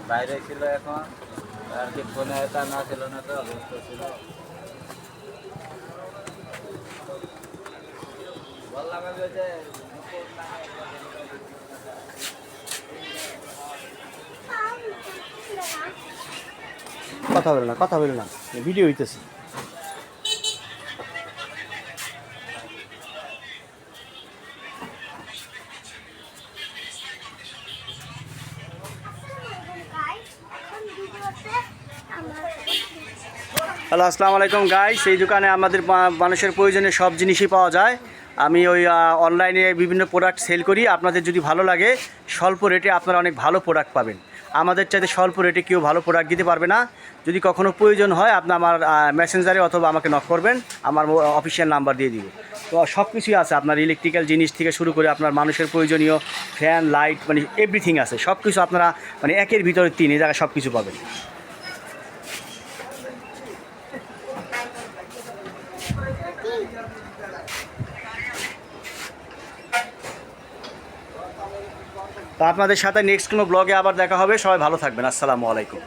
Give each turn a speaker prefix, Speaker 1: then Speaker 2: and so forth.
Speaker 1: বাইরে ছিল এখন আর কি ফোনে এটা না ছিল না তো অবস্থ ছিল বললাম যে
Speaker 2: কথা বলে না ভিডিও হইতেছে। হ্যালো, আসসালামু আলাইকুম গাইস। এই দোকানে আমাদের মানুষের প্রয়োজনীয় সব জিনিসই পাওয়া যায়। আমি ওই অনলাইনে বিভিন্ন প্রোডাক্ট সেল করি। আপনাদের যদি ভালো লাগে স্বল্প রেটে আপনারা অনেক ভালো প্রোডাক্ট পাবেন। আমাদের চাইতে স্বল্প রেটে কেউ ভালো প্রোডাক্ট দিতে পারবে না। যদি কখনও প্রয়োজন হয় আপনি আমার মেসেঞ্জারে অথবা আমাকে নক করবেন, আমার অফিসিয়াল নাম্বার দিয়ে দিব। তো সব কিছুই আছে, আপনার ইলেকট্রিক্যাল জিনিস থেকে শুরু করে আপনার মানুষের প্রয়োজনীয় ফ্যান, লাইট, মানে এভরিথিং আছে। সব কিছু আপনারা মানে একের ভিতরে তিন, এই জায়গায় সব কিছু পাবেন। তা আপনাদের সাথে নেক্সট কোনো ব্লগে আবার দেখা হবে। সবাই ভালো থাকবেন। আসসালামু আলাইকুম।